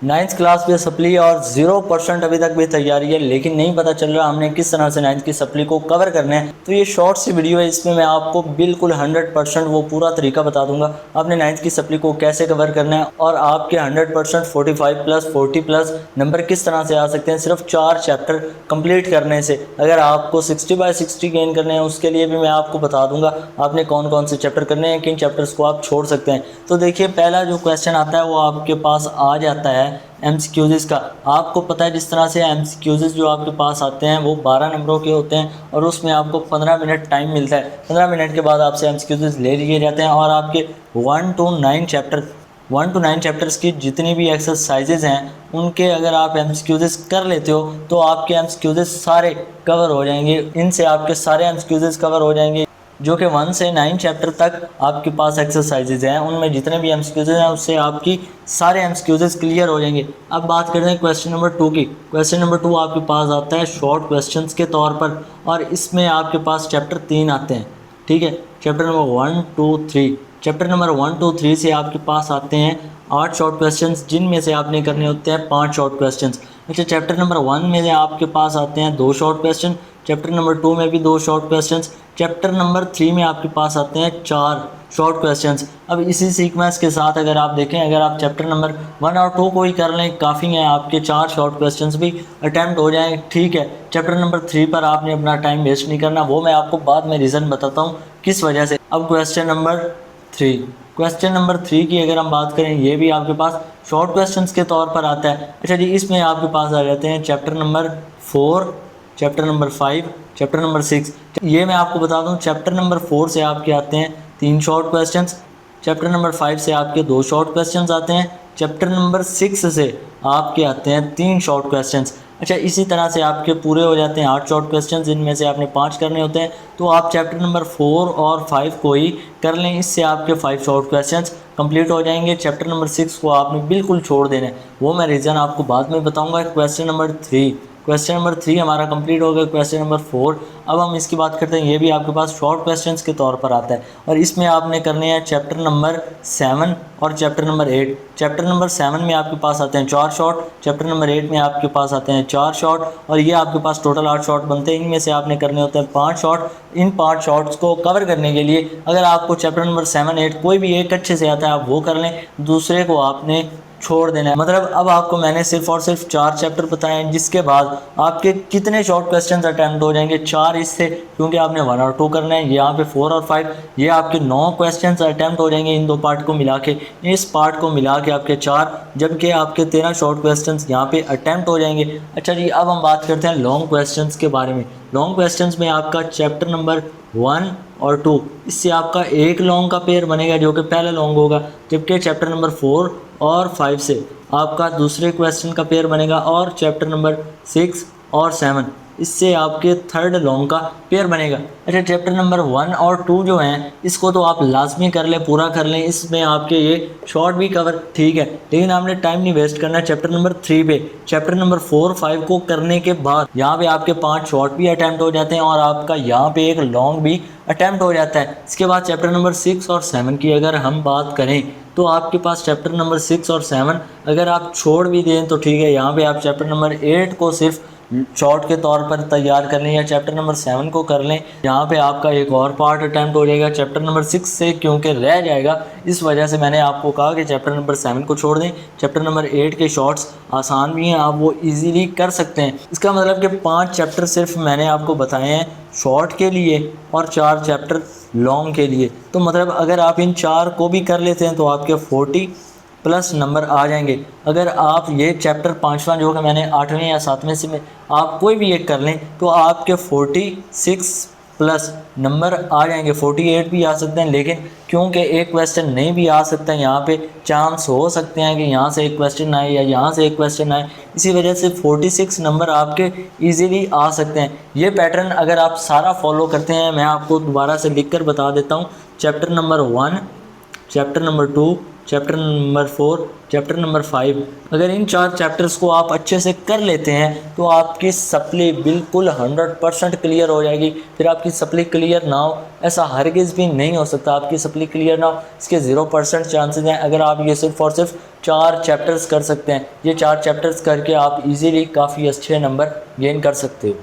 Ninth class पे supply और 0% अभी तक भी तैयारी है, लेकिन नहीं पता चल रहा हमने किस तरह से नाइन्थ की सप्ली को कवर करना है। तो ये शॉर्ट सी वीडियो है, इसमें मैं आपको बिल्कुल 100% वो पूरा तरीका बता दूंगा आपने नाइन्थ की सप्ली को कैसे कवर करना है और आपके 100% 45 प्लस 40 प्लस नंबर किस तरह से आ सकते हैं सिर्फ 4 चैप्टर कंप्लीट करने से। अगर आपको 60/60 गेन करने हैं उसके लिए भी मैं आपको बता दूंगा आपने कौन कौन से चैप्टर करने हैं, किन चैप्टर्स को आप छोड़ सकते हैं। तो देखिए, पहला जो क्वेश्चन आता है वो आपके पास आ जाता है एमसीक्यूज़ का। आपको पता है जिस तरह से एमसीक्यूज़ जो आपके पास आते हैं वो 12 नंबरों के होते हैं और उसमें आपको 15 मिनट टाइम मिलता है। 15 मिनट के बाद आपसे एमसीक्यूज़ ले लिए जाते हैं और आपके 1 to 9 चैप्टर्स की जितनी भी एक्सरसाइजेज हैं उनके अगर आप एमसीक्यूज़ कर लेते हो तो आपके एमसीक्यूज़ सारे कवर हो जाएंगे। इनसे आपके सारे एमसीक्यूज़ कवर हो जाएंगे जो कि 1 से 9 चैप्टर तक आपके पास एक्सरसाइजेज हैं, उनमें जितने भी एमसीक्यूज़ हैं उससे आपकी सारे एमसीक्यूज़ क्लियर हो जाएंगे। अब बात करते हैं क्वेश्चन नंबर 2 की। क्वेश्चन नंबर 2 आपके पास आता है शॉर्ट क्वेश्चंस के तौर पर और इसमें आपके पास चैप्टर 3 आते हैं। ठीक है, चैप्टर नंबर 1, 2, 3। चैप्टर नंबर 1, 2, 3 से आपके पास आते हैं 8 शॉर्ट क्वेश्चंस, जिनमें से आपने करने होते हैं 5 शॉर्ट क्वेश्चंस। अच्छा, चैप्टर नंबर 1 में से आपके पास आते हैं 2 शॉर्ट क्वेश्चन, चैप्टर नंबर 2 में भी 2 शॉर्ट क्वेश्चंस, चैप्टर नंबर 3 में आपके पास आते हैं 4 शॉर्ट क्वेश्चंस। अब इसी सीक्वेंस के साथ अगर आप देखें, अगर आप चैप्टर नंबर 1 और 2 को ही कर लें काफ़ी है, आपके 4 शॉर्ट क्वेश्चंस भी अटैम्प्ट हो जाएं, ठीक है। चैप्टर नंबर 3 पर आपने अपना टाइम वेस्ट नहीं करना, वो मैं आपको बाद में रीज़न बताता हूँ किस वजह से। अब क्वेश्चन नंबर 3 की अगर हम बात करें, ये भी आपके पास शॉर्ट क्वेश्चंस के तौर पर आता है। अच्छा जी, इसमें आपके पास आ जाते हैं chapter number 4, chapter number 5, chapter number 6। ये मैं आपको बता दूं, चैप्टर नंबर 4 से आपके आते हैं 3 शॉर्ट क्वेश्चंस, चैप्टर नंबर 5 से आपके 2 शॉर्ट क्वेश्चंस आते हैं, चैप्टर नंबर 6 से आपके आते हैं 3 शॉर्ट क्वेश्चंस। अच्छा, इसी तरह से आपके पूरे हो जाते हैं 8 शॉर्ट क्वेश्चंस, जिनमें से आपने 5 करने होते हैं। तो आप चैप्टर नंबर 4 और 5 को ही कर लें, इससे आपके 5 शॉर्ट क्वेश्चंस कंप्लीट हो जाएंगे। चैप्टर नंबर 6 को आपने बिल्कुल छोड़ देना है, वो मैं रीज़न आपको बाद में बताऊंगा। क्वेश्चन नंबर 3 हमारा कंप्लीट हो गया। क्वेश्चन नंबर 4, अब हम इसकी बात करते हैं। ये भी आपके पास शॉर्ट क्वेश्चंस के तौर पर आता है और इसमें आपने करने हैं चैप्टर नंबर 7 और चैप्टर नंबर 8। चैप्टर नंबर 7 में आपके पास आते हैं 4 शॉर्ट, चैप्टर नंबर 8 में आपके पास आते हैं 4 शॉर्ट और ये आपके पास टोटल 8 शॉर्ट बनते हैं। इनमें से आपने करने होते हैं 5 शॉर्ट। इन 5 शॉर्ट्स को कवर करने के लिए अगर आपको चैप्टर नंबर 7, 8 कोई भी एक अच्छे से आता है आप वो कर लें, दूसरे को आपने छोड़ देना है। मतलब अब आपको मैंने सिर्फ और सिर्फ 4 चैप्टर बताए हैं, जिसके बाद आपके कितने शॉर्ट क्वेश्चंस अटैम्प्ट हो जाएंगे 4 इससे, क्योंकि आपने 1 और 2 करना है। यहाँ पे 4 और 5 ये आपके 9 क्वेश्चंस अटैम्प्ट हो जाएंगे इन 2 पार्ट को मिला के। इस पार्ट को मिला के आपके 4, जबकि आपके 13 शॉर्ट क्वेश्चंस यहाँ पे अटैम्प्ट हो जाएंगे। अच्छा जी, अब हम बात करते हैं लॉन्ग क्वेश्चंस के बारे में। लॉन्ग क्वेश्चंस में आपका चैप्टर नंबर 1 और 2, इससे आपका एक लॉन्ग का पेयर बनेगा जो कि पहला लॉन्ग होगा, जबकि चैप्टर नंबर 4 और 5 से आपका दूसरे क्वेश्चन का पेयर बनेगा और चैप्टर नंबर 6 और 7 इससे आपके थर्ड लॉन्ग का पेयर बनेगा। अच्छा, चैप्टर नंबर 1 और 2 जो हैं इसको तो आप लाजमी कर लें, पूरा कर लें, इसमें आपके ये शॉर्ट भी कवर ठीक है, लेकिन आपने टाइम नहीं वेस्ट करना। चैप्टर नंबर 3 पे चैप्टर नंबर 4, 5 को करने के बाद यहाँ पे आपके 5 शॉर्ट भी अटैम्प्ट हो जाते हैं और आपका यहाँ पे एक लॉन्ग भी अटैम्प्ट हो जाता है। इसके बाद चैप्टर नंबर 6 और 7 की अगर हम बात करें तो आपके पास चैप्टर नंबर 6 और 7 अगर आप छोड़ भी दें तो ठीक है, यहाँ पे आप चैप्टर नंबर 8 को सिर्फ शॉर्ट के तौर पर तैयार कर लें या चैप्टर नंबर 7 को कर लें। यहाँ पे आपका एक और पार्ट अटैम्प्ट हो जाएगा चैप्टर नंबर 6 से, क्योंकि रह जाएगा, इस वजह से मैंने आपको कहा कि चैप्टर नंबर 7 को छोड़ दें। चैप्टर नंबर 8 के शॉर्ट्स आसान भी हैं, आप वो ईजीली कर सकते हैं। इसका मतलब कि 5 चैप्टर सिर्फ मैंने आपको बताए हैं शॉर्ट के लिए और 4 चैप्टर लॉन्ग के लिए। तो मतलब अगर आप इन 4 को भी कर लेते हैं तो आपके 40 प्लस नंबर आ जाएंगे। अगर आप ये चैप्टर 5वां जो कि मैंने 8वें या 7वें से में आप कोई भी एक कर लें तो आपके 46 प्लस नंबर आ जाएंगे। 48 भी आ सकते हैं, लेकिन क्योंकि एक क्वेश्चन नहीं भी आ सकता है, यहाँ पे चांस हो सकते हैं कि यहाँ से एक क्वेश्चन आए या यहाँ से एक क्वेश्चन आए, इसी वजह से 46 नंबर आपके इजीली आ सकते हैं। ये पैटर्न अगर आप सारा फॉलो करते हैं, मैं आपको दोबारा से लिख कर बता देता हूँ। Chapter number 1, chapter number 2, chapter number 4, chapter number 5। अगर इन 4 चैप्टर्स को आप अच्छे से कर लेते हैं तो आपकी सप्ली बिल्कुल 100% क्लियर हो जाएगी। फिर आपकी सप्ली क्लियर ना हो ऐसा हरगिज़ भी नहीं हो सकता। आपकी सप्ली क्लियर ना हो इसके 0% चांसेस हैं अगर आप ये सिर्फ और सिर्फ 4 चैप्टर्स कर सकते हैं। ये 4 चैप्टर्स करके आप इजीली काफ़ी अच्छे नंबर गेन कर सकते हो।